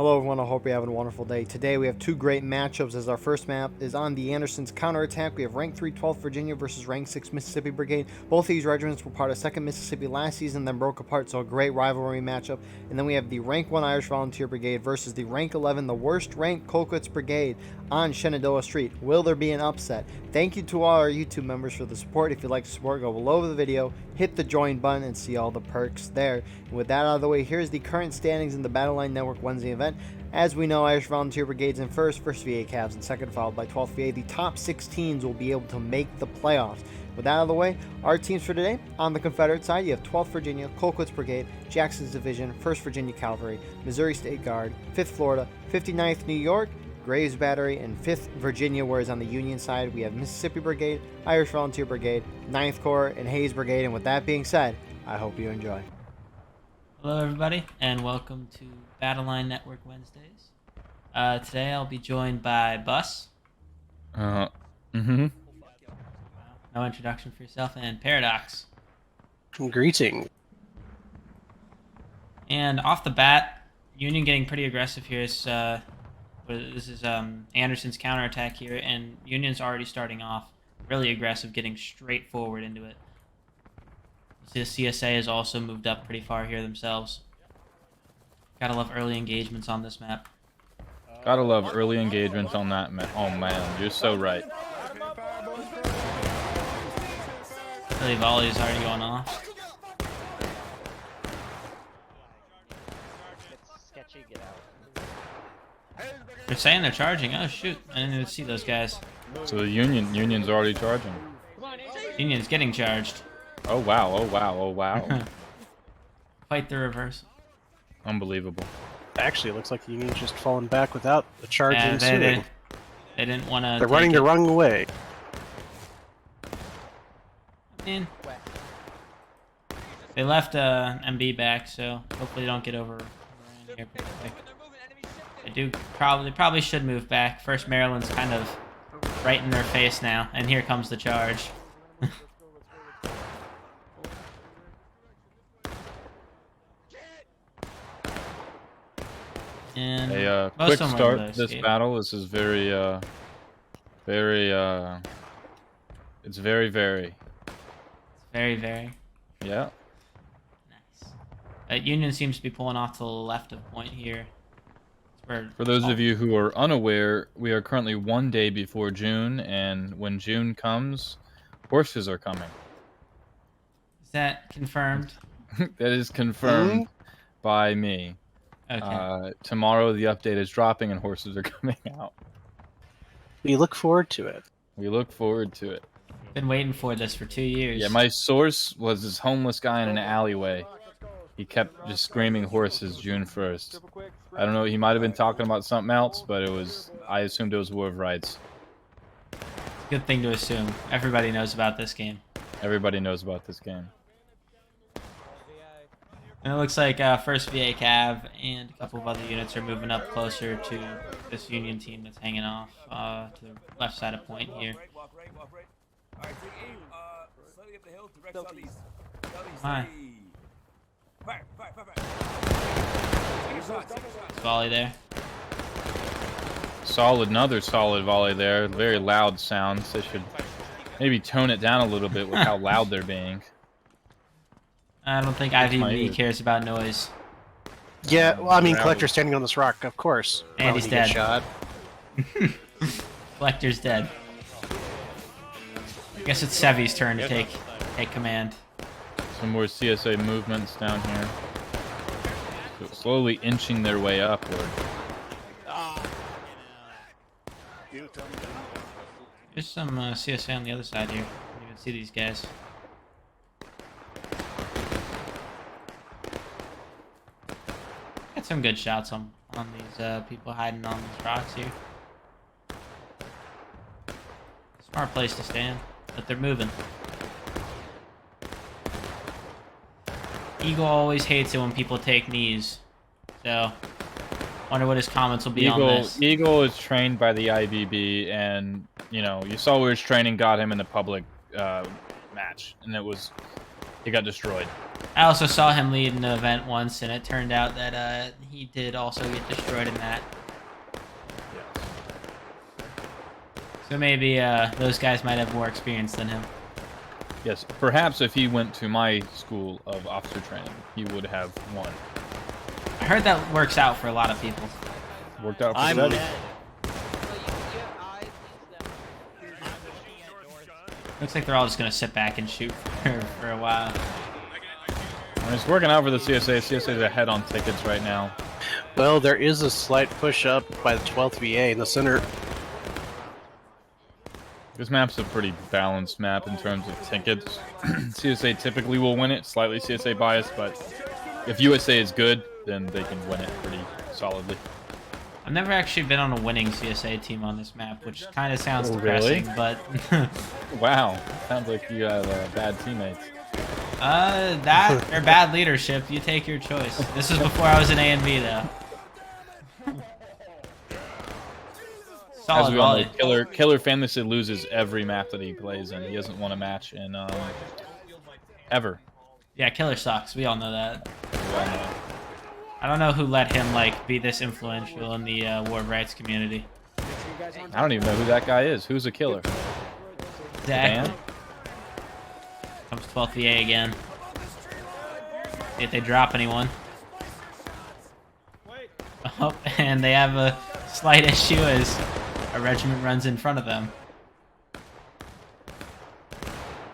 Hello everyone, I hope you're having a wonderful day. Today we have two great matchups as our first map is on the Anderson's counterattack. We have rank 3 12th Virginia versus rank 6 Mississippi Brigade. Both of these regiments were part of 2nd Mississippi last season, then broke apart, so a great rivalry matchup. And then we have the rank 1 Irish Volunteer Brigade versus the rank 11, the worst ranked Colquitt's Brigade on Shenandoah Street. Will there be an upset? Thank you to all our YouTube members for the support. If you'd like to support, go below the video, hit the join button, and see all the perks there. And with that out of the way, here's the current standings in the Battleline Network Wednesday event. As we know, Irish Volunteer Brigades in first VA Cavs in second, followed by 12th VA. The top 6 teams will be able to make the playoffs. With that out of the way, our teams for today, on the Confederate side, you have 12th Virginia, Colquitt's Brigade, Jackson's Division, 1st Virginia Cavalry, Missouri State Guard, 5th Florida, 59th New York, Graves Battery, and 5th Virginia, whereas on the Union side, we have Mississippi Brigade, Irish Volunteer Brigade, 9th Corps, and Hayes Brigade. And with that being said, I hope you enjoy. Hello everybody, and welcome to Battleline Network Wednesdays. Today I'll be joined by Bus. No introduction for yourself, and Paradox. Greeting. And off the bat, Union getting pretty aggressive here. This is Anderson's counterattack here, and Union's already starting off really aggressive, getting straight forward into it. The CSA has also moved up pretty far here themselves. Gotta love early engagements on this map. Gotta love early engagements on that map. Oh man, you're so right. Really, volley's already going off. They're saying they're charging. Oh shoot, I didn't even see those guys. So the Union's already charging. Union's getting charged. Oh wow, oh wow, oh wow. Quite the reverse. Unbelievable. Actually, it looks like the Union's just fallen back without the charge Yeah, ensuing. they didn't want to. They're running the wrong way. I mean, they left MB back, so hopefully they don't get overran here pretty quick. They probably should move back. First Maryland's kind of right in their face now, and here comes the charge. And A quick start to this battle. This is very, it's very, very. Yeah. Nice. Union seems to be pulling off to the left of point here. For those of you who are unaware, we are currently 1 day before June, and when June comes, horses are coming. Is that confirmed? That is confirmed by me. Okay. Tomorrow the update is dropping and horses are coming out. We look forward to it. We look forward to it. Been waiting for this for 2 years. Yeah, my source was this homeless guy in an alleyway. He kept just screaming horses June 1st. I don't know, he might have been talking about something else, but I assumed it was War of Rights. Good thing to assume. Everybody knows about this game. Everybody knows about this game. And it looks like first VA Cav and a couple of other units are moving up closer to this Union team that's hanging off to the left side of point here. Hi. Volley there. Another solid volley there. Very loud sounds. They should maybe tone it down a little bit with how loud they're being. I don't think IVB cares about noise. Yeah, well, I mean, Collector's standing on this rock, of course. And he's dead. Shot. Collector's dead. I guess it's Sevi's turn to take command. Some more CSA movements down here. So slowly inching their way upward. There's some CSA on the other side here. You can see these guys. Got some good shots on these people hiding on these rocks here. Smart place to stand, but they're moving. Eagle always hates it when people take knees, so wonder what his comments will be on this. Eagle is trained by the IBB, and you know, you saw where his training got him in the public match, and it was He got destroyed. I also saw him lead an event once, and it turned out that he did also get destroyed in that. Yes. So maybe those guys might have more experience than him. Yes. Perhaps if he went to my school of officer training, he would have won. I heard that works out for a lot of people. Worked out for I'm Seti. dead. Looks like they're all just gonna sit back and shoot for a while. I mean, it's working out for the CSA. CSA is ahead on tickets right now. Well, there is a slight push up by the 12th VA in the center. This map's a pretty balanced map in terms of tickets. CSA typically will win it, slightly CSA biased, but if USA is good, then they can win it pretty solidly. I've never actually been on a winning CSA team on this map, which kind of sounds Oh, depressing, really? but Wow, sounds like you have bad teammates. that or bad leadership, you take your choice. This is before I was in A and B though. As Solid we all know, volley. Killer famously loses every map that he plays in. He hasn't won a match in ever. Yeah, Killer sucks. We all know that. We all know. I don't know who let him like be this influential in the war rights community. I don't even know who that guy is. Who's a killer? Exactly. Comes 12th VA again. See if they drop anyone. Oh, and they have a slight issue as a regiment runs in front of them.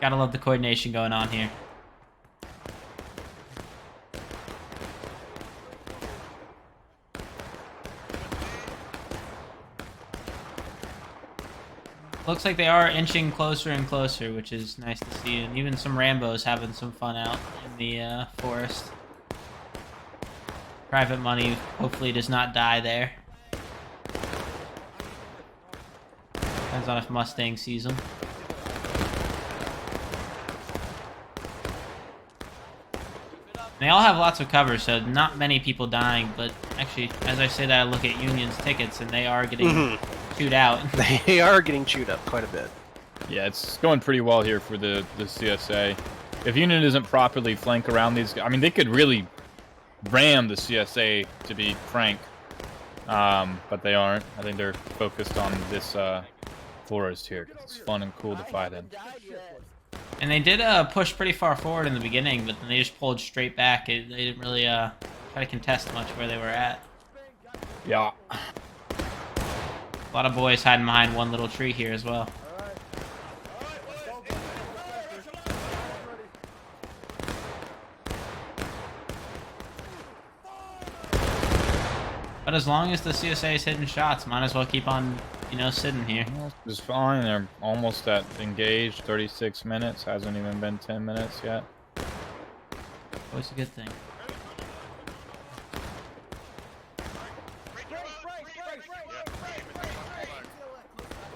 Gotta love the coordination going on here. Looks like they are inching closer and closer, which is nice to see. And even some Rambos having some fun out in the forest. Private Money hopefully does not die there. Depends on if Mustang sees him. They all have lots of cover, so not many people dying, but actually, as I say that, I look at Union's tickets, and they are getting chewed out. They are getting chewed up quite a bit. Yeah, it's going pretty well here for the CSA. If Union doesn't properly flank around these guys, I mean, they could really ram the CSA, to be frank, but they aren't. I think they're focused on this forest here, 'cause it's fun and cool to fight in. And they did push pretty far forward in the beginning, but then they just pulled straight back. They didn't really try to contest much where they were at. Yeah. A lot of boys hiding behind one little tree here as well. But as long as the CSA is hitting shots, might as well keep on, you know, sitting here. It's fine. They're almost at engaged. 36 minutes. Hasn't even been 10 minutes yet. Always a good thing.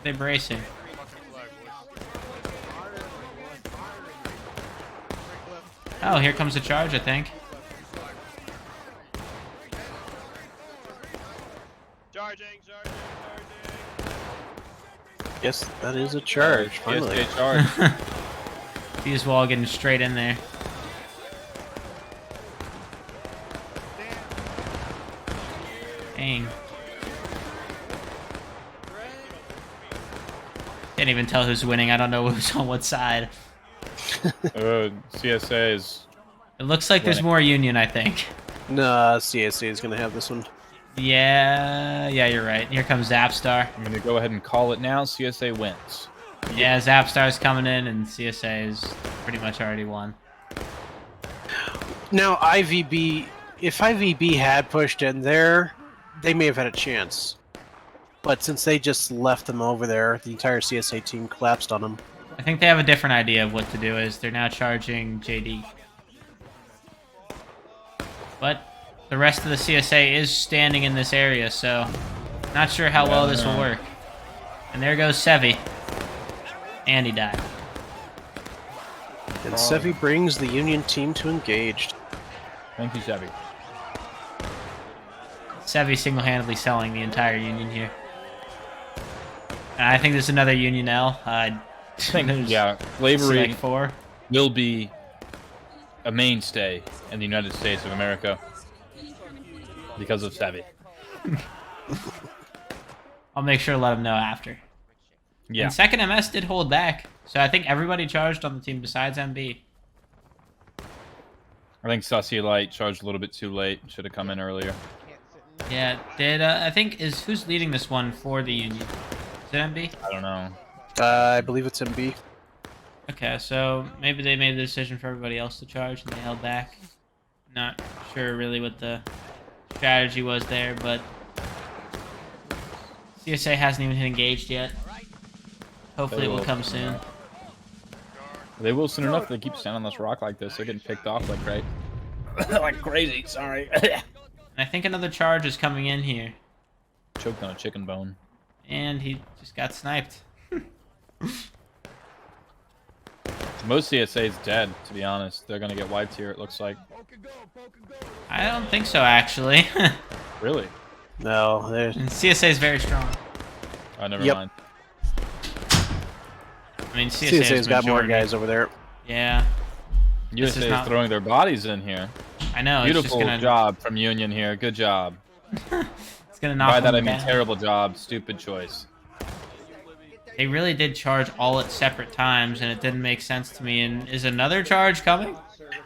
They're bracing. Oh, here comes the charge, I think. Yes, that is a charge. Finally. CSA charge. Fuse wall getting straight in there. Dang. Can't even tell who's winning. I don't know who's on what side. CSA is... It looks like there's more Union, I think. Nah, CSA is going to have this one. Yeah, you're right. Here comes Zapstar. I'm going to go ahead and call it now. CSA wins. Yeah, Zapstar's coming in, and CSA is pretty much already won. Now, IVB, if IVB had pushed in there, they may have had a chance. But since they just left them over there, the entire CSA team collapsed on them. I think they have a different idea of what to do, as they're now charging JD. But the rest of the CSA is standing in this area, so not sure how well this will work. And there goes Sevi. And he died. And Sevi brings the Union team to engaged. Thank you, Chevy. Sevi single-handedly selling the entire Union here. And I think there's another Union L. I think, There's yeah, slavery like 4. will be a mainstay in the United States of America because of Savvy. I'll make sure to let him know after. Yeah. And second MS did hold back, so I think everybody charged on the team besides MB. I think Sussy Light charged a little bit too late. Should have come in earlier. Yeah, did I think who's leading this one for the Union? Is it MB? I don't know. I believe it's MB. Okay, so maybe they made the decision for everybody else to charge and they held back. Not sure really what the strategy was there, but CSA hasn't even hit engaged yet. Hopefully it will come soon. They will soon enough. They keep standing on this rock like this. They're getting picked off like like crazy. Sorry. And I think another charge is coming in here. Choked on a chicken bone. And he just got sniped. Most CSA is dead, to be honest. They're gonna get wiped here, it looks like. I don't think so, actually. Really? No, And CSA is very strong. Oh, never Yep. mind. I mean, CSA CSA's got more guys over there. Yeah. This USA is is not- throwing their bodies in here. I know. Beautiful it's just gonna, job from Union here. Good job. It's gonna knock By that I them mean down. terrible job. Stupid choice. They really did charge all at separate times, and it didn't make sense to me. And is another charge coming?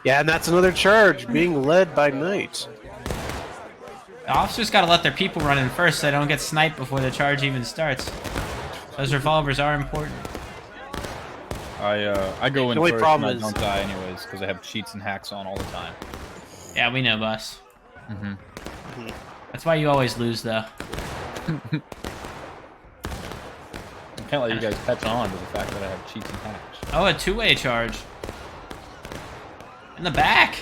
Yeah, and that's another charge being led by Knight. The officers got to let their people run in first so they don't get sniped before the charge even starts. Those revolvers are important. I go in The only first problem and I is- don't die anyways because I have cheats and hacks on all the time. Yeah, we know, boss. Mm-hmm. That's why you always lose, though. I can't let you guys catch on to the fact that I have cheats and hacks. Oh, a two-way charge. In the back.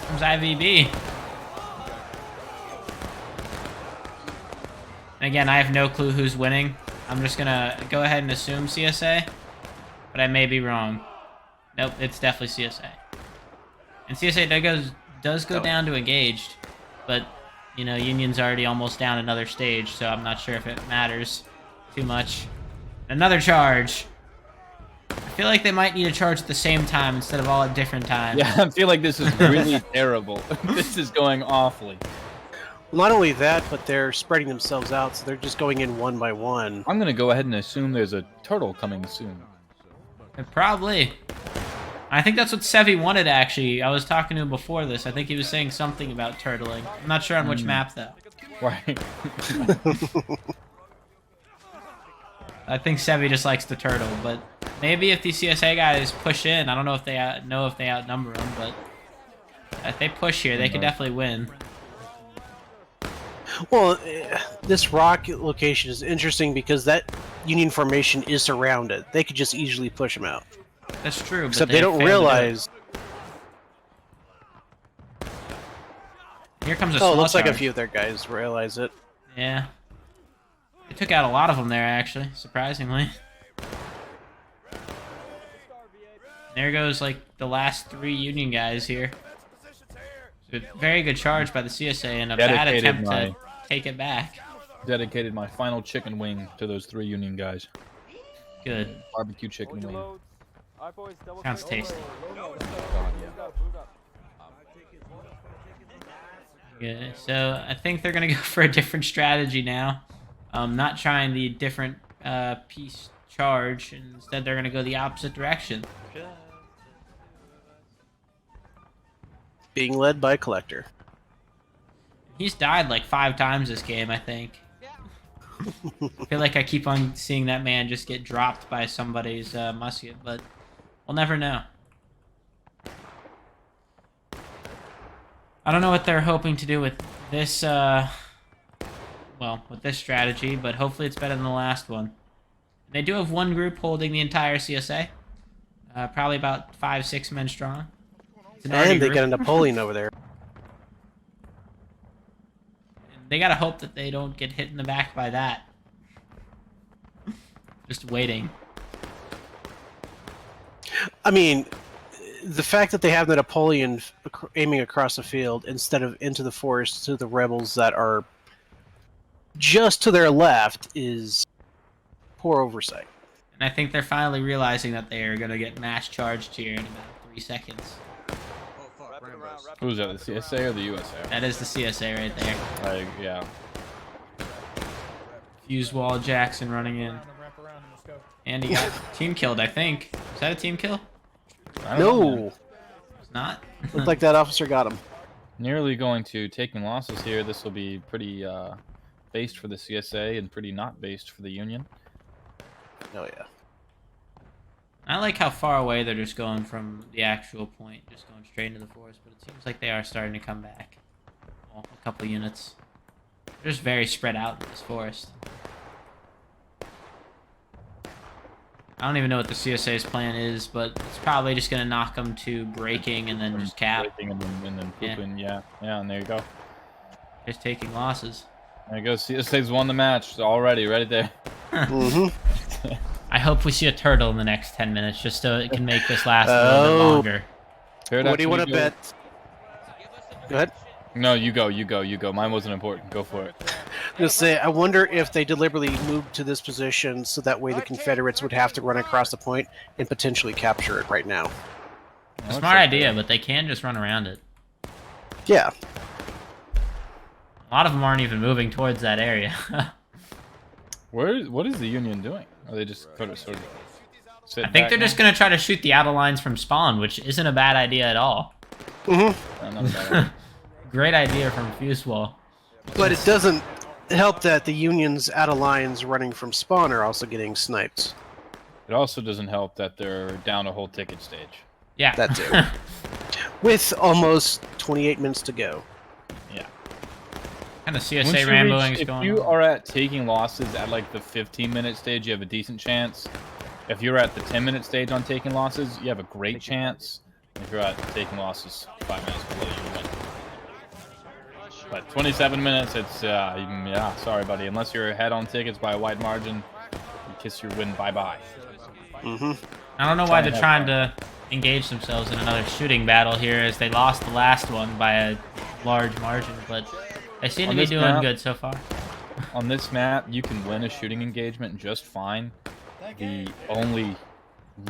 Comes IVB. And again, I have no clue who's winning. I'm just gonna go ahead and assume CSA, but I may be wrong. Nope, it's definitely CSA. And CSA does go down to engaged, but you know, Union's already almost down another stage, so I'm not sure if it matters too much. Another charge. I feel like they might need a charge at the same time instead of all at different times. Yeah, I feel like this is really terrible. This is going awfully. Not only that, but they're spreading themselves out, so they're just going in one by one. I'm gonna go ahead and assume there's a turtle coming soon. Probably. I think that's what Sevi wanted, actually. I was talking to him before this. I think he was saying something about turtling. I'm not sure on which map, though. Right. I think Sevi just likes to turtle, but maybe if these CSA guys push in, I don't know if they outnumber them, but if they push here, they could definitely win. Well, this rock location is interesting because that Union formation is surrounded. They could just easily push them out. That's true, but Except they don't failed to do it. realize. Here comes a Oh, small it looks like a charge. few of their guys realize it. Yeah. They took out a lot of them there, actually, surprisingly. There goes, like, the last 3 Union guys here. So, very good charge by the CSA and a bad Dedicated attempt my- to take it back. Dedicated my final chicken wing to those 3 Union guys. Good. Barbecue chicken wing. Sounds tasty. God, yeah. Good. So, I think they're going to go for a different strategy now. Not trying the different piece charge. And instead, they're going to go the opposite direction. Being led by Collector. He's died like 5 times this game, I think. I feel like I keep on seeing that man just get dropped by somebody's musket, but we'll never know. I don't know what they're hoping to do with this, with this strategy, but hopefully it's better than the last one. They do have one group holding the entire CSA. Probably about 5-6 men strong. It's an army And they group. got a Napoleon over there. They gotta hope that they don't get hit in the back by that. Just waiting. I mean, the fact that they have the Napoleon aiming across the field instead of into the forest to the rebels that are just to their left is poor oversight. And I think they're finally realizing that they are going to get mass charged here in about 3 seconds. Who's that, the CSA or the USA? That is the CSA right there. Yeah. Fuse Wall Jackson running in. And he got team killed, I think. Is that a team kill? I don't know. No. It's not? Looked like that officer got him. Nearly going to taking losses here. This will be pretty based for the CSA and pretty not based for the Union. Oh, yeah. I like how far away they're just going from the actual point, just going straight into the forest, but it seems like they are starting to come back. Well, a couple units. They're just very spread out in this forest. I don't even know what the CSA's plan is, but it's probably just going to knock them to breaking and then just cap. Breaking and then pooping, yeah, and there you go. Just taking losses. There you go, CSA's won the match already, right there. Mm-hmm. I hope we see a turtle in the next 10 minutes, just so it can make this last a little bit longer. What do you want to bet? Go ahead. No, you go. Mine wasn't important. Go for it. I'm going to say, I wonder if they deliberately moved to this position so that way the Confederates would have to run across the point and potentially capture it right now. A smart idea, but they can just run around it. Yeah. A lot of them aren't even moving towards that area. What is the Union doing? Are they just sort of I think they're just going to try to shoot the outer lines from spawn, which isn't a bad idea at all. Mm-hmm. Not a bad idea. Great idea from Fusewall. But it doesn't help that the Union's out of lines running from spawn are also getting sniped. It also doesn't help that they're down a whole ticket stage. Yeah. That too. With almost 28 minutes to go. Yeah. Kind of CSA ramboing is if going you on. are at taking losses at like the 15-minute stage, you have a decent chance. If you're at the 10-minute stage on taking losses, you have a great chance. If you're at taking losses 5 minutes below, you win. But 27 minutes, it's, yeah, sorry, buddy. Unless you're ahead on tickets by a wide margin, you kiss your win bye-bye. Mm-hmm. I don't know why they're trying to engage themselves in another shooting battle here, as they lost the last one by a large margin, but they seem to be doing good so far. On this map, you can win a shooting engagement just fine. The only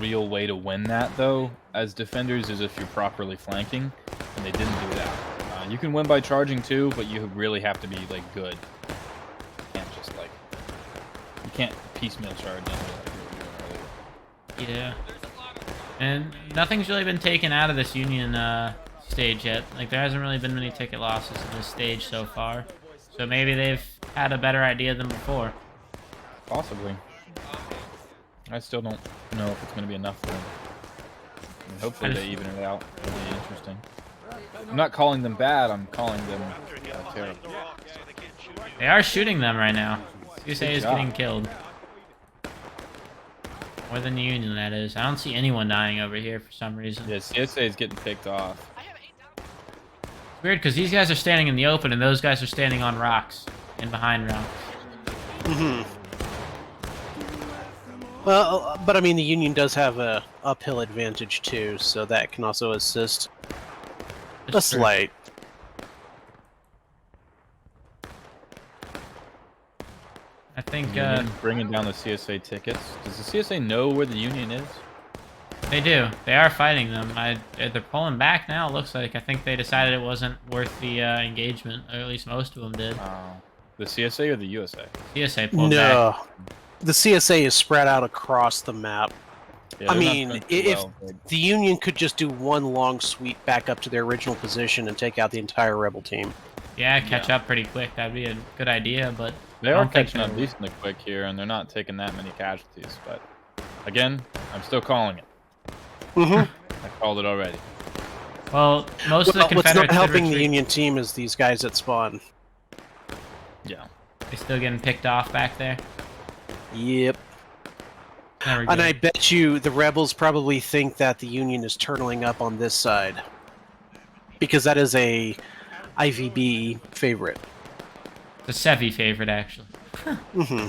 real way to win that, though, as defenders, is if you're properly flanking, and they didn't do that. You can win by charging too, but you really have to be like good. You can't just like you can't piecemeal charge into like you were doing earlier. Yeah. And nothing's really been taken out of this Union stage yet. Like, there hasn't really been many ticket losses in this stage so far. So maybe they've had a better idea than before. Possibly. I still don't know if it's going to be enough for them. I mean, hopefully they even it out. It'll be interesting. I'm not calling them bad, I'm calling them terrible. They are shooting them right now. CSA is getting killed. More than the Union, that is. I don't see anyone dying over here for some reason. Yeah, CSA is getting picked off. It's weird, because these guys are standing in the open, and those guys are standing on rocks and behind rocks. Mm-hmm. Well, but I mean, the Union does have a uphill advantage too, so that can also assist. A slight. I think bringing down the CSA tickets. Does the CSA know where the Union is? they do. They are fighting them. They're pulling back now, it looks like. I think they decided it wasn't worth the engagement, or at least most of them did. The CSA or the USA? CSA pulled back. No. The CSA is spread out across the map. Yeah, I they're not mean, doing too if well. the Union could just do one long sweep back up to their original position and take out the entire rebel team. Yeah, catch up pretty quick. That'd be a good idea, but They I are don't think catching up they're- decently quick here, and they're not taking that many casualties. But again, I'm still calling it. Mm-hmm. I called it already. Well, most of the What's Confederates not did helping the retreat. Union team is these guys that spawn. Yeah. They still getting picked off back there. Yep. Never And good. I bet you the rebels probably think that the Union is turtling up on this side. Because that is a IVB favorite. The Sevi favorite, actually. Mm-hmm.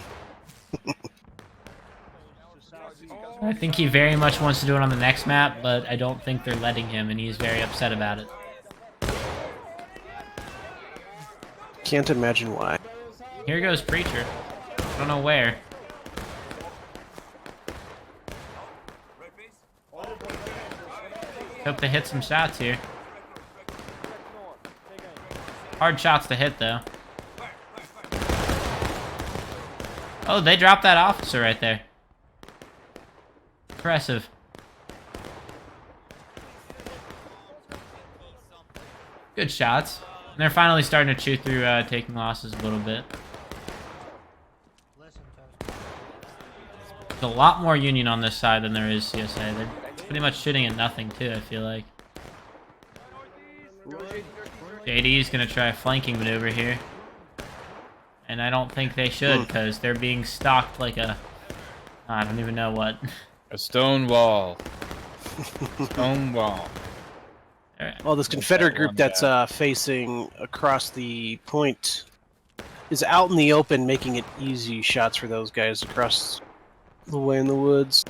I think he very much wants to do it on the next map, but I don't think they're letting him, and he's very upset about it. Can't imagine why. Here goes Preacher. I don't know where. Hope they hit some shots here. Hard shots to hit, though. Oh, they dropped that officer right there. Impressive. Good shots. And they're finally starting to chew through taking losses a little bit. There's a lot more Union on this side than there is CSA. They're pretty much shooting at nothing, too, I feel like. JD's gonna try a flanking maneuver here. And I don't think they should, because they're being stalked like a... I don't even know what. A stone wall. Stone wall. Well, this Confederate group that's facing across the point is out in the open, making it easy shots for those guys across the way in the woods.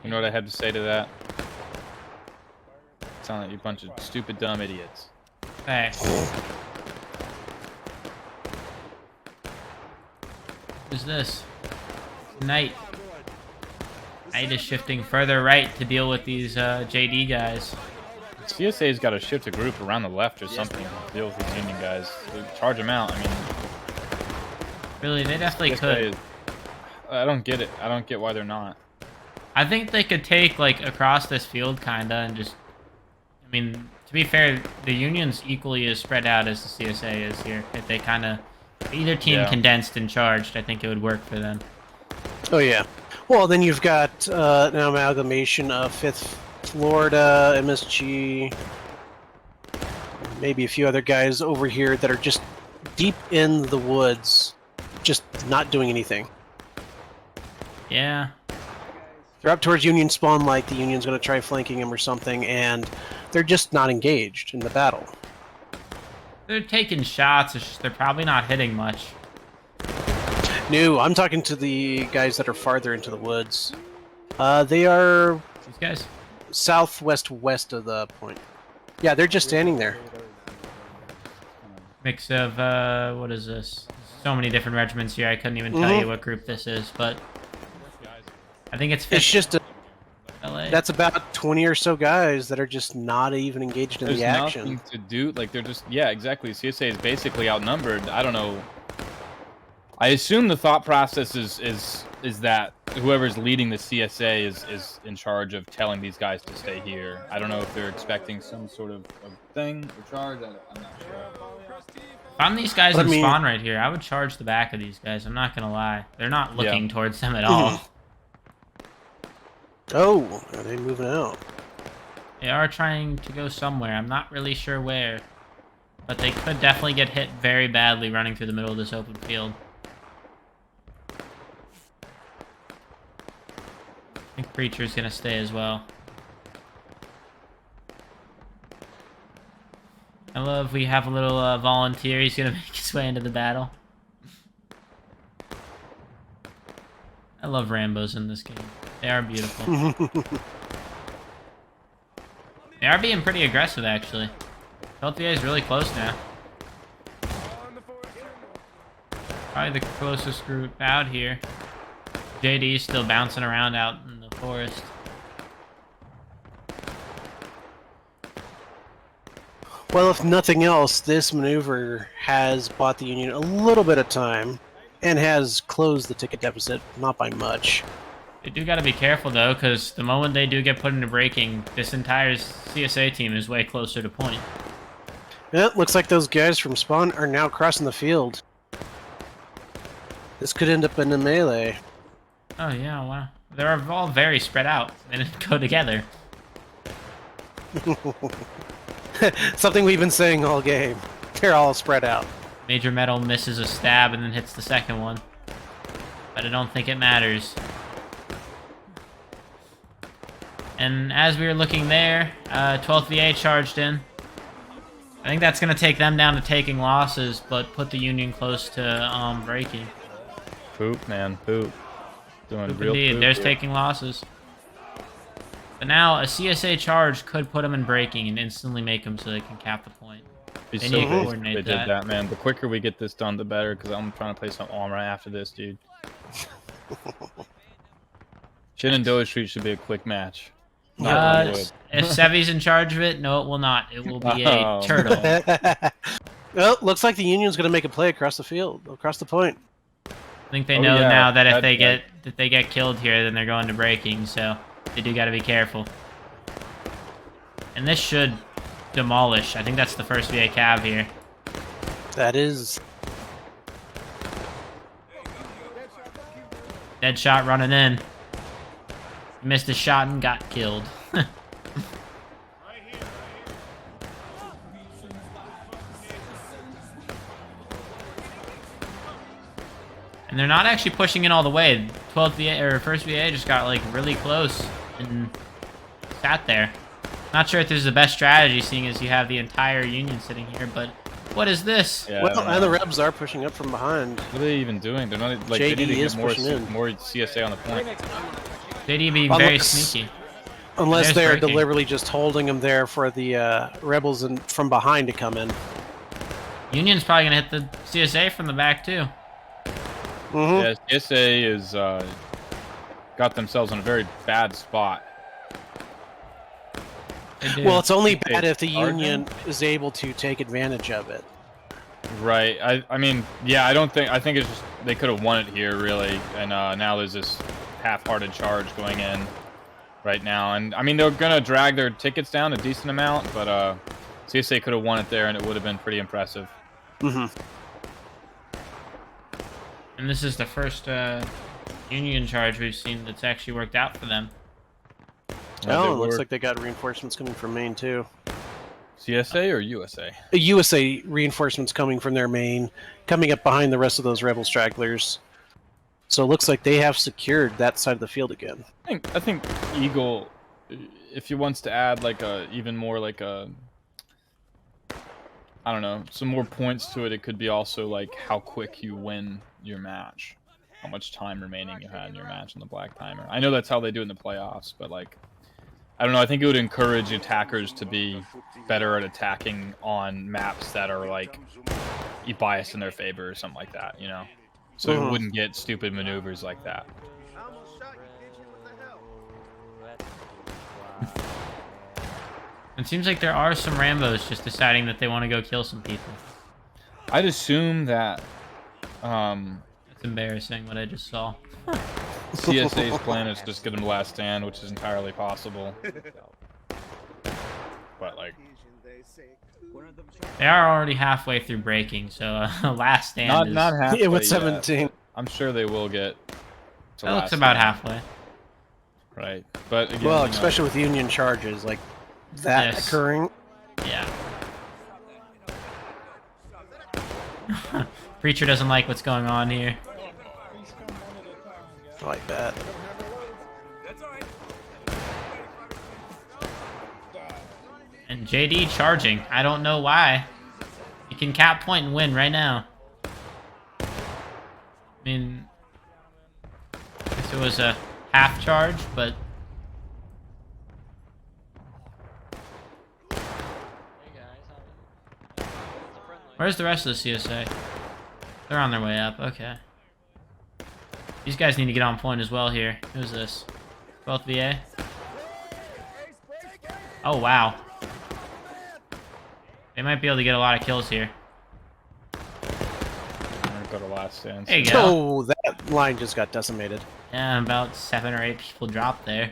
You know what I had to say to that? Sound like you bunch of stupid, dumb idiots. Hey. Who's this? Knight. Knight is shifting further right to deal with these JD guys. CSA's got to shift a group around the left or something to deal with these Union guys. Charge them out. I mean, Really, they definitely could. I don't get it. I don't get why they're not. I think they could take, like, across this field, kinda, and just... I mean, to be fair, the Union's equally as spread out as the CSA is here. If they kinda... Either team condensed and charged, I think it would work for them. Oh, yeah. Well, then you've got an amalgamation of 5th Florida, MSG, maybe a few other guys over here that are just deep in the woods, just not doing anything. Yeah. They're up towards Union spawn like the Union's going to try flanking them or something, and they're just not engaged in the battle. They're taking shots, it's just they're probably not hitting much. No, I'm talking to the guys that are farther into the woods. They are These guys? southwest west of the point. Yeah, they're just standing there. Mix of, what is this? So many different regiments here, I couldn't even tell you what group this is, but... I think it's 5th It's just LA. that's about 20 or so guys that are just not even engaged in There's the action. nothing to do. Like, they're just... Yeah, exactly. CSA is basically outnumbered. I don't know. I assume the thought process is that whoever's leading the CSA is in charge of telling these guys to stay here. I don't know if they're expecting some sort of thing or charge. I'm not sure. If I'm these guys in spawn right here, I would charge the back of these guys. I'm not gonna lie. They're not looking towards them at all. Oh, are they moving out? They are trying to go somewhere. I'm not really sure where. But they could definitely get hit very badly running through the middle of this open field. I think Preacher's gonna stay as well. I love we have a little volunteer. He's gonna make his way into the battle. I love Rambos in this game. They are beautiful. They are being pretty aggressive, actually. LTA is really close now. Probably the closest group out here. JD is still bouncing around out in the forest. Well, if nothing else, this maneuver has bought the Union a little bit of time and has closed the ticket deficit, not by much. They do gotta be careful, though, because the moment they do get put into braking, this entire CSA team is way closer to point. Yeah, it looks like those guys from spawn are now crossing the field. This could end up in a melee. Oh, yeah, wow. They're all very spread out. They didn't go together. Something we've been saying all game. They're all spread out. Major Metal misses a stab and then hits the second one. But I don't think it matters. And as we were looking there, 12th VA charged in. I think that's going to take them down to taking losses, but put the Union close to breaking. Poop, man. Poop. Doing Poop real indeed. poop There's here. taking losses. But now a CSA charge could put them in braking and instantly make them so they can cap the point. Be They so need to pissed coordinate if they that. did that, man. The quicker we get this done, the better, because I'm trying to play some armor after this, dude. Shenandoah Street should be a quick match. If Sevy's in charge of it, no, it will not. It will be a turtle. Well, looks like the Union's going to make a play across the field, across the point. I think they know now that if they get killed here, then they're going to breaking. So they do got to be careful. And this should demolish. I think that's the first VA cav here. That is. Dead shot running in. Missed a shot and got killed. And they're not actually pushing in all the way. 12th VA or first VA just got like really close and sat there. Not sure if this is the best strategy, seeing as you have the entire Union sitting here, but what is this? Yeah, well, and the Rebs are pushing up from behind. What are they even doing? They're not like JD they need to is get more, pushing in. more CSA on the point. JD being very sneaky. Unless There's they're breaking. deliberately just holding them there for the Rebels from behind to come in. Union's probably gonna hit the CSA from the back too. Mm-hmm. Yeah, CSA is got themselves in a very bad spot. Well, it's only bad if the Charging? Union is able to take advantage of it. Right. I mean, yeah, I think it's just they could have won it here really, and now there's this half-hearted charge going in right now, and I mean they're gonna drag their tickets down a decent amount, but CSA could have won it there, and it would have been pretty impressive. Mm-hmm. And this is the first Union charge we've seen that's actually worked out for them. Oh, it looks like they got reinforcements coming from Maine too. CSA or USA? USA reinforcements coming from their main, coming up behind the rest of those rebel stragglers. So it looks like they have secured that side of the field again. I think Eagle, if he wants to add like even more like I don't know, some more points to it, it could be also like how quick you win your match, how much time remaining you had in your match in the black timer. I know that's how they do it in the playoffs, but like, I don't know, I think it would encourage attackers to be better at attacking on maps that are like biased in their favor or something like that, you know? So it wouldn't get stupid maneuvers like that. It seems like there are some Rambos just deciding that they want to go kill some people. I'd assume that It's embarrassing what I just saw. CSA's plan is just get him last stand, which is entirely possible. But like, They are already halfway through breaking, so last stand is... not halfway Yeah, with yet. 17. I'm sure they will get to That looks last about stand. halfway. Right, but again, Well, you know, especially with Union charges like that Yes. occurring. Yeah. Preacher doesn't like what's going on here. I like that. And JD charging. I don't know why. You can cap point and win right now. I mean, I guess it was a half charge, but where's the rest of the CSA? They're on their way up. Okay. These guys need to get on point as well here. Who's this? 12th VA? Oh, wow. They might be able to get a lot of kills here. go to last stand. There you go. Oh, that line just got decimated. Yeah, about 7 or 8 people dropped there.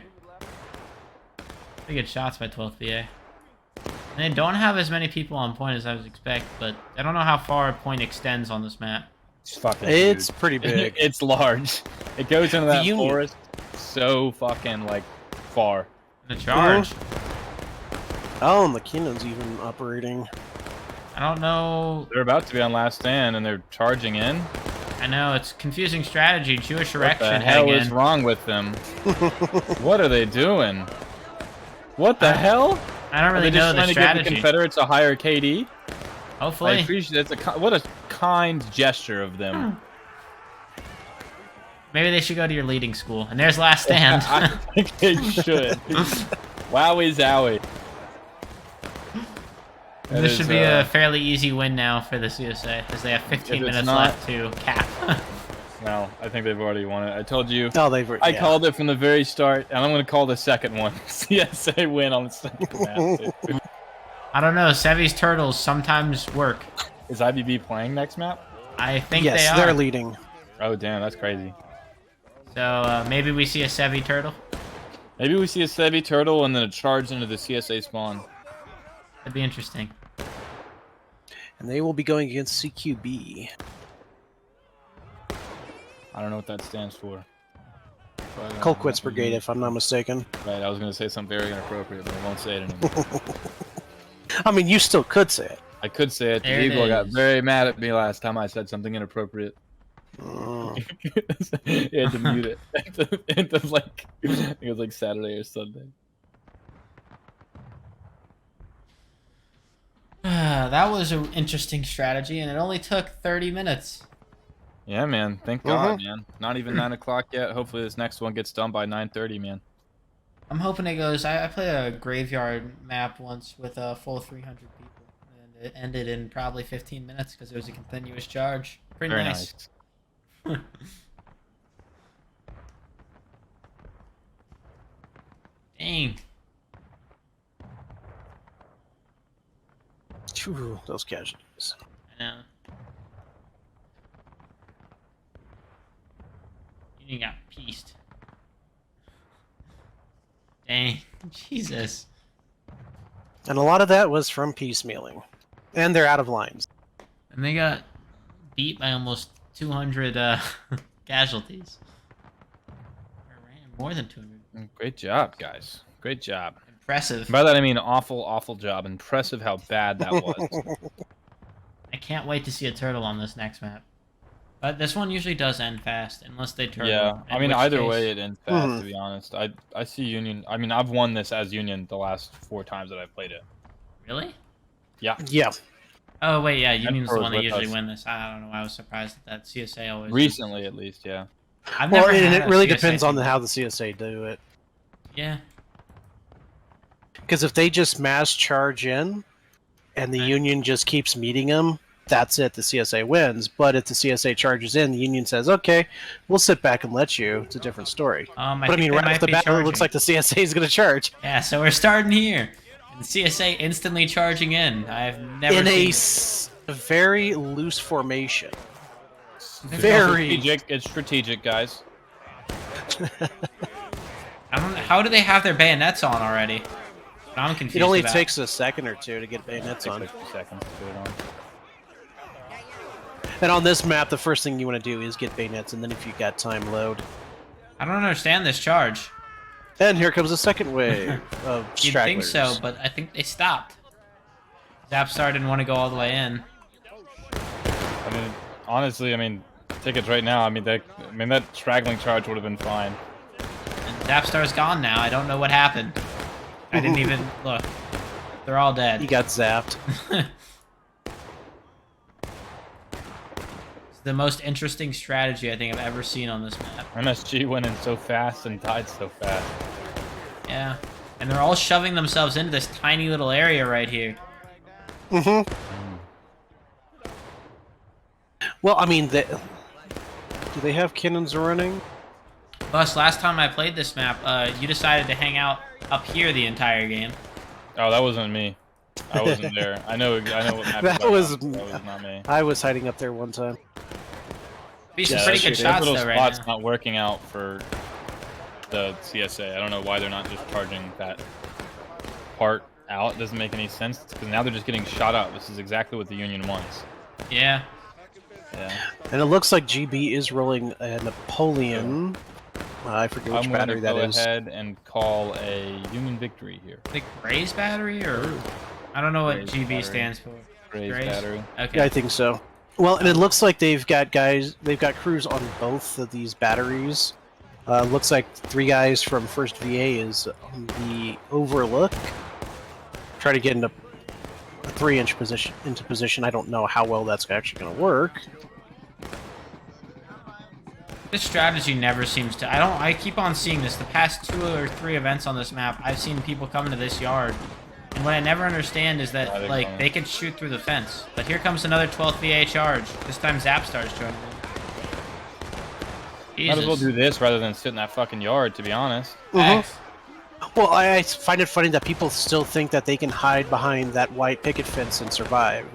Pretty good shots by 12th VA. And they don't have as many people on point as I would expect, but I don't know how far a point extends on this map. It's fucking It's huge. pretty big. It's large. It goes into that Union. forest so fucking like far. The charge. Oh, and the Keenan's even operating. I don't know. They're about to be on last stand and they're charging in. I know, it's confusing strategy. Jewish What erection the hell heading is in. wrong with them? What are they doing? What the hell? I don't Are really they know just the trying to give the strategy. Confederates a higher KD? I Hopefully. appreciate what a kind gesture of them. Maybe they should go to your leading school. And there's last stand. I think they should. Wowie zowie. That This is, should be a fairly easy win now for the CSA, as they have 15 if it's minutes not- left to cap. No, I think they've already won it. I told you. Oh, they've. I called it from the very start, and I'm going to call the second one. CSA win on the second map. Too. I don't know. Sevi's turtles sometimes work. Is IBB playing next map? I think yes, they are. they're leading. Oh, damn, that's crazy. So maybe we see a Sevi turtle. Maybe we see a Sevi turtle and then a charge into the CSA spawn. That'd be interesting. And they will be going against CQB. I don't know what that stands for. But, Colquitt's Brigade, if I'm not mistaken. Right, I was going to say something very inappropriate, but I won't say it anymore. I mean, you still could say it. I could say it. There The it Eagle got is. very mad at me last time I said something inappropriate. He had to mute it. It was like, I think it was like Saturday or Sunday. That was an interesting strategy, and it only took 30 minutes. Yeah, man. Thank God, man. Not even 9 o'clock yet. Hopefully this next one gets done by 9:30, man. I'm hoping it goes. I played a graveyard map once with a full 300 people, and it ended in probably 15 minutes because it was a continuous charge. Pretty Very nice. Dang. Phew, those casualties. I know. You got pieced. Dang. Jesus. And a lot of that was from piecemealing. And they're out of lines. And they got beat by almost 200 casualties. Or more than 200. Great job, guys. Great job. Impressive. By that I mean awful, awful job. Impressive how bad that was. I can't wait to see a turtle on this next map. But this one usually does end fast, unless they turtle. Yeah, I in mean which either case- way it ends fast. To be honest, I see Union. I mean I've won this as Union the last 4 times that I've played it. Really? Yeah. Yeah. Oh, wait, yeah, Union's the Pro one that with usually us. win this. I don't know why I was surprised at that. CSA always... Recently, at least, yeah. I've Well, never and had it a really CSA depends on team. how the CSA do it. Yeah. Because if they just mass charge in, and the Right. Union just keeps meeting them, that's it. The CSA wins. But if the CSA charges in, the Union says, "Okay, we'll sit back and let you." It's a different story. But I think mean, they right might off the be bat, it looks charging. like the CSA is going to charge Yeah, so we're starting here. And CSA instantly charging in. I've never in a seen very loose formation. It's Very. strategic. It's strategic, guys. I don't know. How do they have their bayonets on already? I'm confused. It only about. takes a second or two to get bayonets Takes on. like 2 seconds to put it on. And on this map, the first thing you want to do is get bayonets, and then if you got time, load. I don't understand this charge. And here comes the second wave of You'd think stragglers. so, but I think they stopped. Zapstar didn't want to go all the way in. I mean, honestly, I mean, tickets right now. I mean, that straggling charge would have been fine. And Zapstar's gone now. I don't know what happened. I didn't even look. They're all dead. He got zapped. It's the most interesting strategy I think I've ever seen on this map. MSG went in so fast and died so fast. Yeah. And they're all shoving themselves into this tiny little area right here. Mm-hmm. Well, I mean, do they have cannons running? Plus, last time I played this map, you decided to hang out up here the entire game. Oh, that wasn't me. I wasn't there. I know what happened. That was not me. I was hiding up there one time. Be some Yeah, pretty that's good true. shots Little though right spot's now. not working out for the CSA. I don't know why they're not just charging that part out. It doesn't make any sense because now they're just getting shot up. This is exactly what the Union wants. Yeah. Yeah. And it looks like GB is rolling a Napoleon. I forget which I'm going to battery that go is. ahead and call a Union victory here. Like Gray's battery or I don't know what Gray's GB battery. stands for. Gray's Gray's? battery. Okay. Yeah, I think so. Well, and it looks like they've got crews on both of these batteries. Looks like 3 guys from 1st VA is on the Overlook. Try to get into a 3-inch position. I don't know how well that's actually going to work. This strategy never seems to. I keep on seeing this. The past 2 or 3 events on this map, I've seen people come into this yard. And what I never understand is that, Why they're like, coming. they can shoot through the fence. But here comes another 12th VA charge. This time Zapstar's joining in. Might as well Jesus. do this rather than sit in that fucking yard, to be honest. Thanks. Well, I find it funny that people still think that they can hide behind that white picket fence and survive.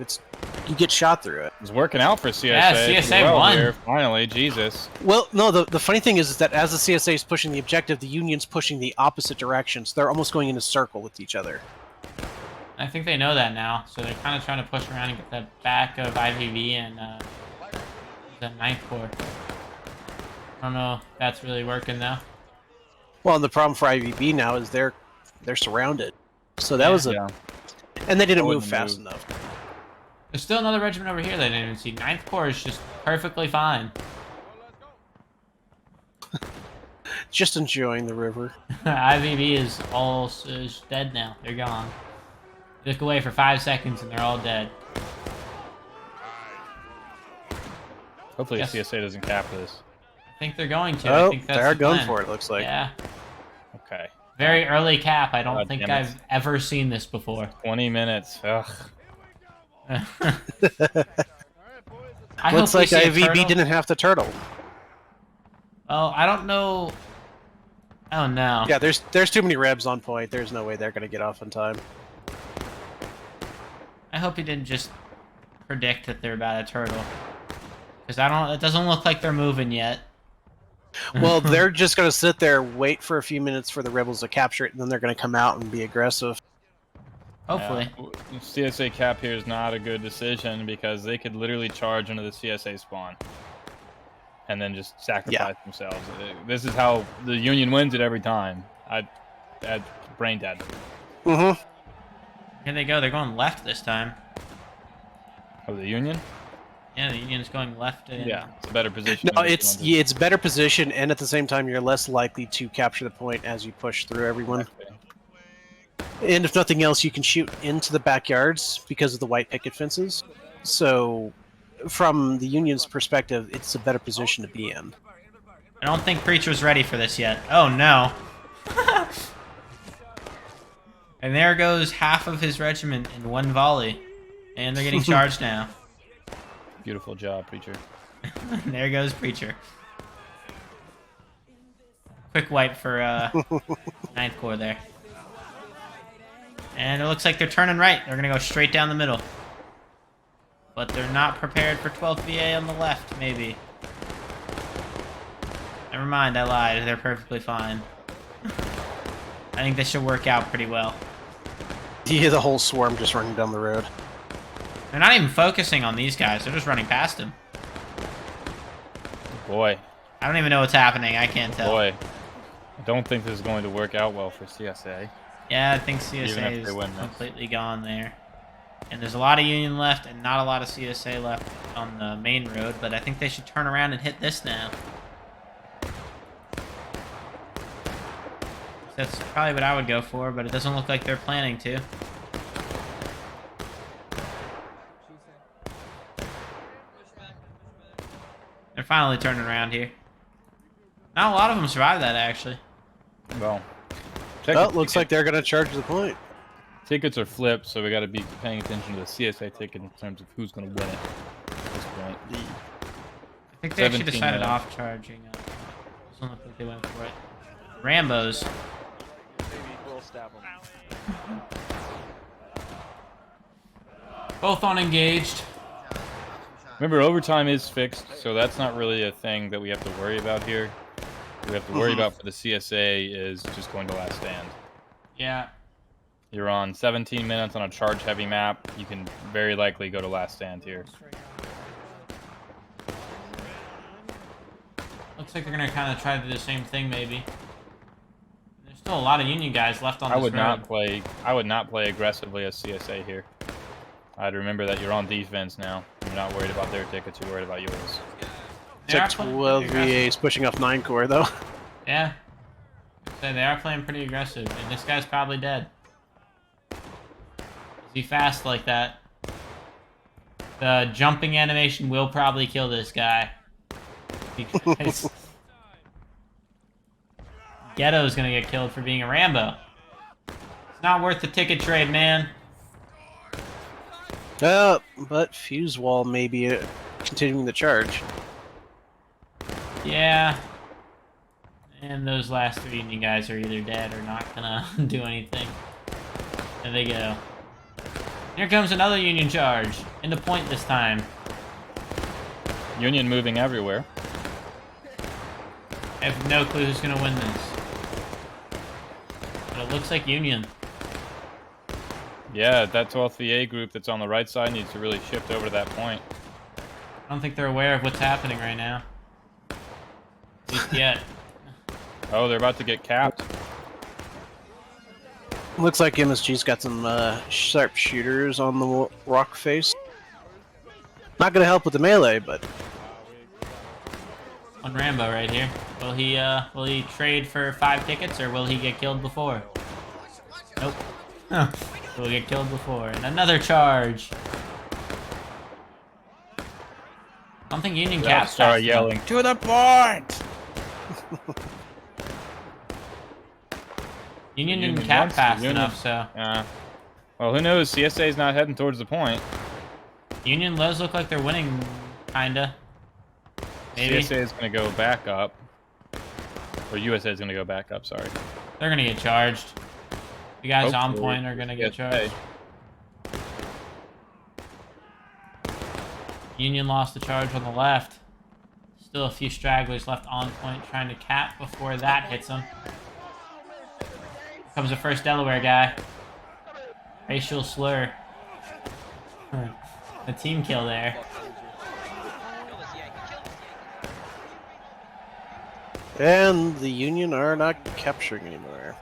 You get shot through it. It's working out for CSA. Yeah, pretty CSA well won. here, finally, Jesus. Well, no, the funny thing is that as the CSA is pushing the objective, the Union's pushing the opposite direction, so they're almost going in a circle with each other. I think they know that now, so they're kind of trying to push around and get the back of IVV and the 9th Corps. I don't know if that's really working though. Well, and the problem for IVB now is they're surrounded. So that was Yeah. and they didn't I move wouldn't fast move. enough. There's still another regiment over here that I didn't even see. 9th Corps is just perfectly fine. Just enjoying the river. IVB is dead now. They're gone. Look away for 5 seconds and they're all dead. Hopefully Yes. CSA doesn't cap this. I think they're going to. I Oh, think that's they're the going plan. for it. Looks like. Yeah. Okay. Very early cap. I don't God think damn it. I've ever seen this before. 20 minutes. Ugh. I Looks hope we like see a IVB turtle. didn't have to turtle. Oh, I don't know. Oh no. Yeah, there's too many rebs on point. There's no way they're gonna get off in time. I hope he didn't just predict that they're about to turtle. Because it doesn't look like they're moving yet. Well, they're just gonna sit there, wait for a few minutes for the rebels to capture it, and then they're gonna come out and be aggressive. Hopefully. Yeah. CSA cap here is not a good decision because they could literally charge into the CSA spawn and then just sacrifice themselves. This is how the Union wins it every time. I brain dead. Mm-hmm. Here they go. They're going left this time. Oh, the Union? Yeah, the Union's going left. And... Yeah, it's a better position. No, than it's better position, and at the same time, you're less likely to capture the point as you push through everyone. Exactly. And if nothing else, you can shoot into the backyards because of the white picket fences. So, from the Union's perspective, it's a better position to be in. I don't think Preacher's ready for this yet. Oh no. And there goes half of his regiment in one volley. And they're getting charged now. Beautiful job, Preacher. There goes Preacher. Quick wipe for 9th Corps there. And it looks like they're turning right. They're going to go straight down the middle. But they're not prepared for 12th VA on the left, maybe. Never mind, I lied. They're perfectly fine. I think this should work out pretty well. Yeah, the whole swarm just running down the road. They're not even focusing on these guys. They're just running past him. Boy, I don't even know what's happening. I can't tell. boy. I don't think this is going to work out well for CSA. Yeah, I think Even CSA if is they win this. completely gone there. And there's a lot of Union left and not a lot of CSA left on the main road, but I think they should turn around and hit this now. That's probably what I would go for, but it doesn't look like they're planning to. They're finally turning around here. Not a lot of them survived that, actually. Well, Well, it looks like they're going to charge the point. tickets are flipped, so we got to be paying attention to the CSA ticket in terms of who's going to win it at this point. I think they actually 17 decided minutes. off charging. Doesn't look like they went for it. Rambos. Both unengaged. Remember, overtime is fixed, so that's not really a thing that we have to worry about here. What we have to worry about for the CSA is just going to last stand. Yeah. You're on 17 minutes on a charge-heavy map. You can very likely go to last stand here. Looks like they're gonna kind of try to do the same thing, maybe. There's still a lot of Union guys left on I this would road. not play aggressively as CSA here. I'd remember that you're on defense now. You're not worried about their tickets. You're worried about yours. They are It's like playing 12 pretty aggressive. VAs pushing off 9 Corps, though. Yeah. So they are playing pretty aggressive, and this guy's probably dead. Is he fast like that? The jumping animation will probably kill this guy. Because Ghetto's gonna get killed for being a Rambo. It's not worth the ticket trade, man. But Fuse Wall may be continuing the charge. Yeah, And those last 3 Union guys are either dead or not gonna do anything. There they go. Here comes another Union charge. Into point this time. Union moving everywhere. I have no clue who's gonna win this. But it looks like Union. Yeah, that 12th VA group that's on the right side needs to really shift over to that point. I don't think they're aware of what's happening right now. At least yet. Oh, they're about to get capped. Looks like MSG's got some sharp shooters on the rock face. Not gonna help with the melee, but On Rambo right here. Will he trade for 5 tickets or will he get killed before? Nope. Huh. Will get killed before. And another charge. I don't think Union caps Start fast yelling enough. to the point. Union didn't Union cap wants to. fast Union- enough, so Well, who knows? CSA's not heading towards the point. Union does look like they're winning, kinda. Maybe. CSA is going to go back up. Or USA is going to go back up, sorry. They're gonna get charged. You guys on Hopefully, point are gonna get CSA. charged. Union lost the charge on the left. Still a few stragglers left on point trying to cap before that hits them. Comes the first Delaware guy. Racial slur. A team kill there. and the Union are not capturing anymore.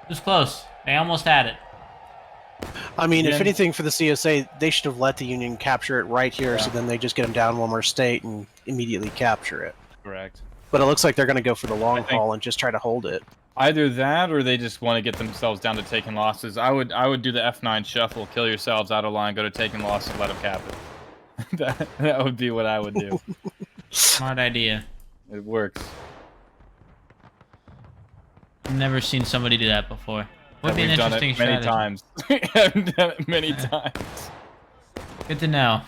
It was close. They almost had it. I mean, if Yeah. anything for the CSA, they should have let the Union capture it right here, so then they just get them down one more state and immediately capture it. Correct. But it looks like they're going to go for the long think- haul and just try to hold it. Either that, or they just want to get themselves down to taking losses. I would do the F9 shuffle, kill yourselves out of line, go to taking losses, let them cap it. that would be what I would do. Smart idea. It works. I've never seen somebody do that before. Would And be an we've done interesting it many strategy. times. We've done it many times. Good to know.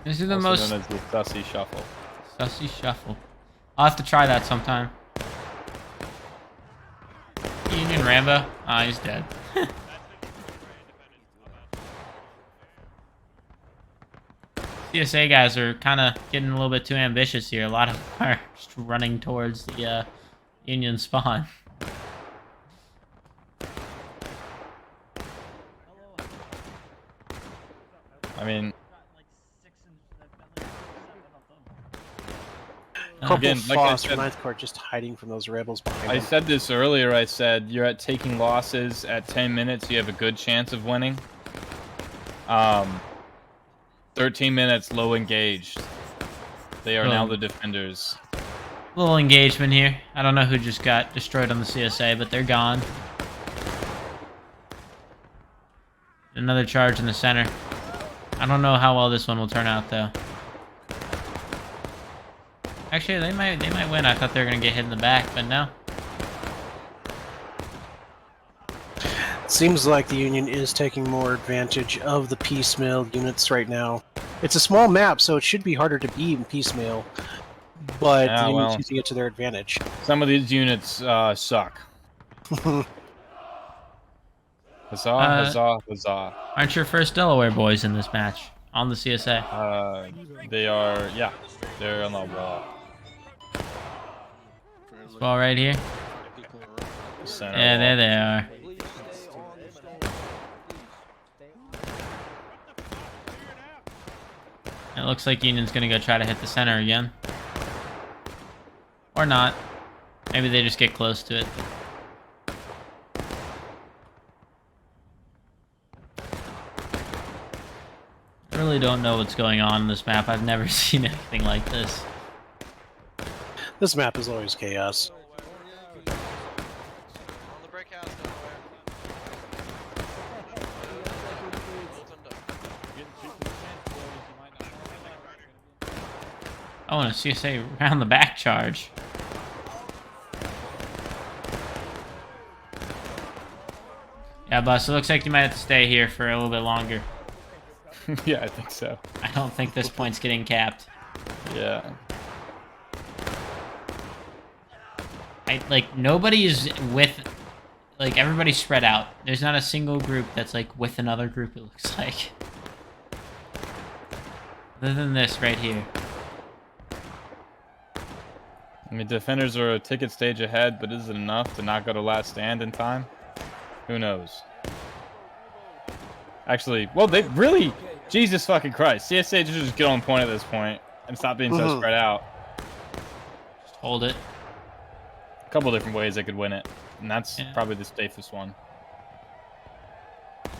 This is the Also most known as the sussy shuffle. sussy shuffle. I'll have to try that sometime. Union Rambo? Ah, he's dead. CSA guys are kind of getting a little bit too ambitious here. A lot of them are just running towards the Union spawn. I mean, Corporal Again, like I Foss said- from 9th Corps just hiding from those rebels behind I him. said this earlier. I said you're at taking losses at 10 minutes. You have a good chance of winning. 13 minutes, low engaged. They are now Oh. the defenders. Little engagement here. I don't know who just got destroyed on the CSA, but they're gone. Another charge in the center. I don't know how well this one will turn out, though. Actually, they might win. I thought they were gonna get hit in the back, but no. Seems like the Union is taking more advantage of the piecemeal units right now. It's a small map, so it should be harder to beat in piecemeal, but Yeah, the Union's well. using it to their advantage. Some of these units suck. Huzzah, huzzah, huzzah. Aren't your first Delaware boys in this match on the CSA? They are, yeah, they're on the wall. This ball right here. Center Yeah, wall. there they are. It looks like Union's gonna go try to hit the center again. Or not. Maybe they just get close to it. I really don't know what's going on in this map. I've never seen anything like this. This map is always chaos. On the brick house, Delaware. Oh, and a CSA round the back charge. Yeah, boss, it looks like you might have to stay here for a little bit longer. Yeah, I think so. I don't think this point's getting capped. Yeah. Nobody is with, everybody's spread out. There's not a single group that's, with another group, it looks like. Other than this right here. I mean, defenders are a ticket stage ahead, but is it enough to not go to last stand in time? Who knows? Actually, well, they really... Jesus fucking Christ. CSA just get on point at this point and stop being so spread out. Just hold it. A couple different ways they could win it, and that's probably the safest one. I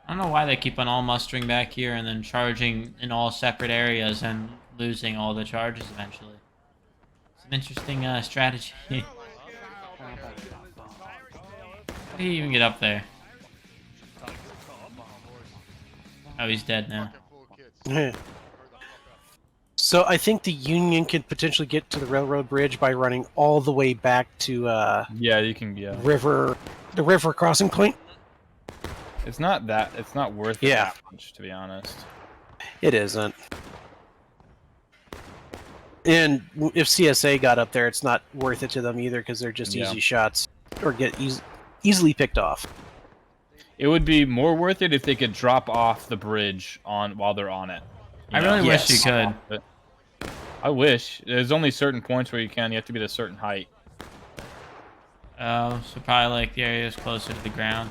don't know why they keep on all mustering back here and then charging in all separate areas and losing all the charges eventually. It's an interesting strategy. How do you even get up there? Oh, he's dead now. So I think the Union could potentially get to the railroad bridge by running all the way back to yeah, you can. Yeah. the river crossing point. It's not worth it that much, to be honest. It isn't. And if CSA got up there, it's not worth it to them either because they're just easy shots or get easily picked off. It would be more worth it if they could drop off the bridge while they're on it. I really wish you could. I wish. There's only certain points where you can. You have to be at a certain height. Oh, so probably the areas closer to the ground.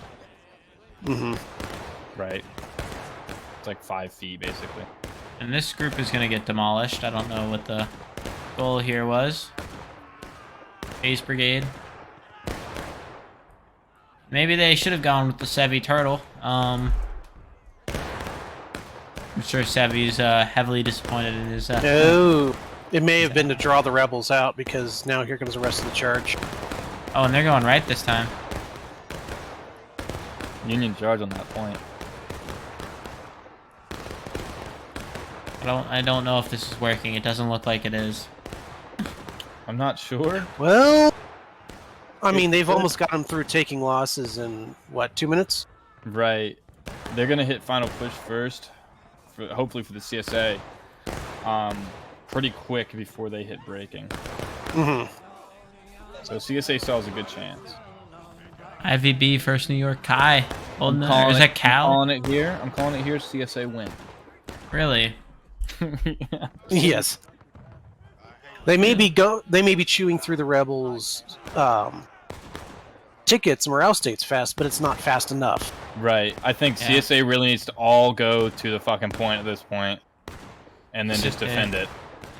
Right. It's like 5 feet, basically. And this group is going to get demolished. I don't know what the goal here was. Base Brigade. Maybe they should have gone with the Sevi Turtle. I'm sure Sevi's heavily disappointed in his... No! It may have been to draw the rebels out, because now here comes the rest of the charge. Oh, and they're going right this time. Union charge on that point. I don't know if this is working. It doesn't look like it is. I'm not sure. Well... I mean, they've almost gotten through taking losses in, what, 2 minutes? Right. They're going to hit final push first, hopefully for the CSA, pretty quick before they hit braking. So CSA still has a good chance. IVB, First New York, Kai. Is that Cal? I'm calling it here, CSA win. Really? Yeah. Yes. They may be chewing through the rebels' tickets and morale states fast, but it's not fast enough. Right. I think CSA really needs to all go to the fucking point at this point, and then just defend it.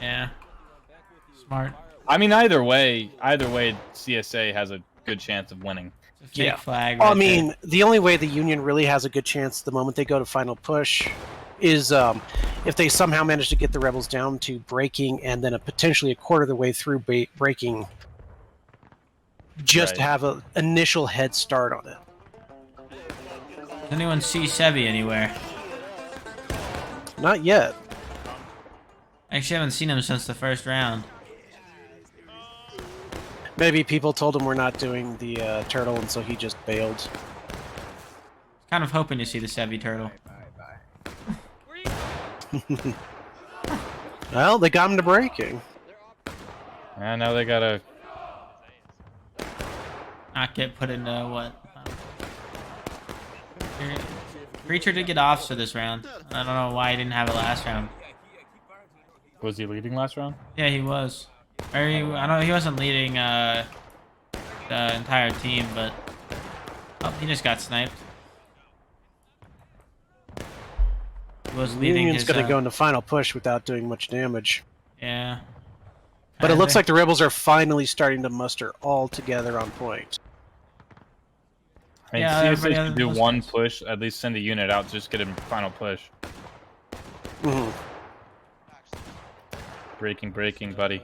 Yeah. Smart. I mean, either way, CSA has a good chance of winning. Fake flag. I mean, the only way the Union really has a good chance the moment they go to final push is if they somehow manage to get the rebels down to braking and then potentially a quarter of the way through braking, just to have an initial head start on it. Does anyone see Sevi anywhere? Not yet. I actually haven't seen him since the first round. Maybe people told him we're not doing the turtle, and so he just bailed. Kind of hoping to see the Sevi Turtle. Well, they got him to braking. And now they gotta... Not get put into what? Preacher did get officer this round. I don't know why he didn't have it last round. Was he leading last round? Yeah, he was. Or I don't know, he wasn't leading the entire team, but he just got sniped. He was leading Union's going to go into final push without doing much damage. Yeah. But it looks like the rebels are finally starting to muster all together on point. I mean, CSA should do one push, at least send a unit out to just get him final push. Braking, buddy.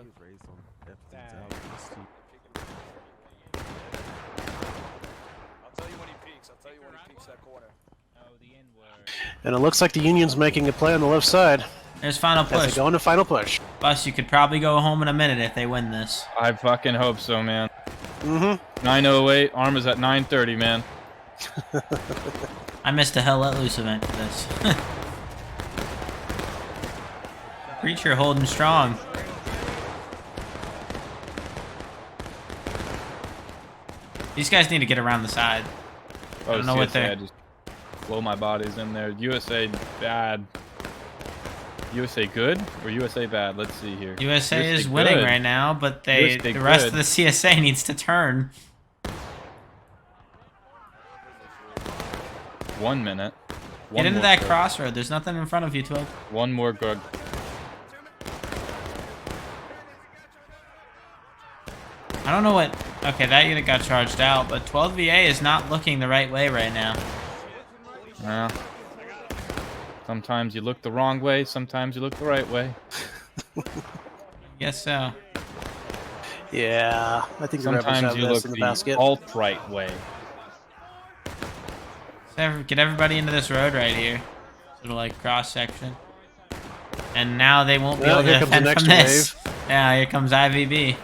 And it looks like the Union's making a play on the left side. There's final push. As they go into final push. Bus, you could probably go home in a minute if they win this. I fucking hope so, man. 9:08, arm is at 9:30, man. I missed a Hell Let Loose event for this. Preacher holding strong. These guys need to get around the side. Oh, I don't know what CSA, they're... I just blow my bodies in there. USA bad. USA good or USA bad? Let's see here. USA is winning good. right now, but USA the rest of good. the CSA needs to turn. 1 minute. Get into that crossroad. There's nothing in front of you, 12. One more good. I don't know what... Okay, that unit got charged out, but 12 VA is not looking the right way right now. Yeah. Sometimes you look the wrong way, sometimes you look the right way. Guess so. Yeah, I think the rebels Sometimes have you this look in the the basket. alt-right way. Get everybody into this road right here. Little like cross section. And now they won't be Well, able to here comes the defend from next this. Yeah, here comes IVB.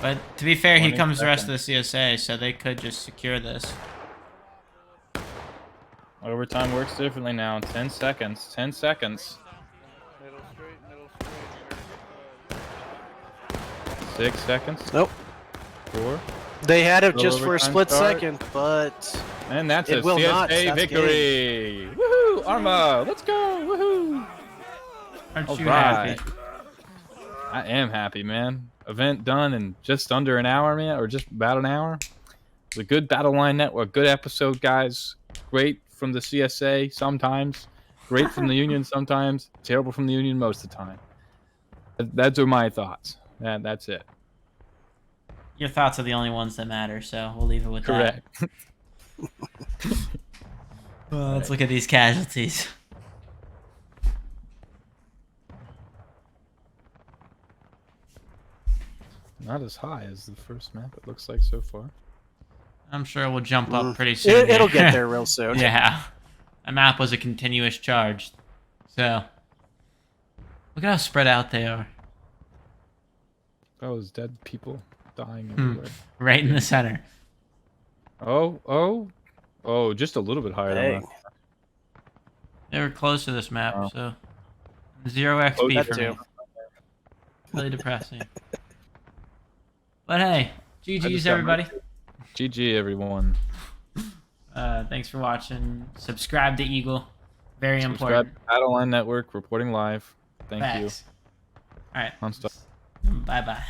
But to be fair, here 20 comes the rest of seconds. the CSA, so they could just secure this. Overtime works differently now. 10 seconds. 10 seconds. Middle straight. 6 seconds. Nope. 4. They had it Still just for a overtime split start. second, but And that's It a will not. CSA That's victory. Woohoo! Arma! Let's go! Woohoo! Aren't All you right. happy? I am happy, man. Event done in just under an hour, man, or just about an hour. It was a good Battle Line Network. Good episode, guys. Great from the CSA sometimes. Great from the Union sometimes. Terrible from the Union most of the time. Those are my thoughts. That's it. Your thoughts are the only ones that matter, so we'll leave it with Correct. that. Well, let's look at these casualties. Not as high as the first map, it looks like so far. I'm sure we'll jump up pretty soon. it'll here. get there real soon. Yeah. That map was a continuous charge. So, look at how spread out they are. Those dead people dying everywhere. Right in the center. Oh, just a little bit higher than Dang. that. They were close to this map, Oh. so 0 XP that for too. me. Really depressing. But hey, GG's just got everybody. GG, everyone. Thanks for watching. Subscribe to Eagle. Very Subscribe important. to Battle Line Network, reporting live. Thank Facts. All right. you. On stuff. Bye bye.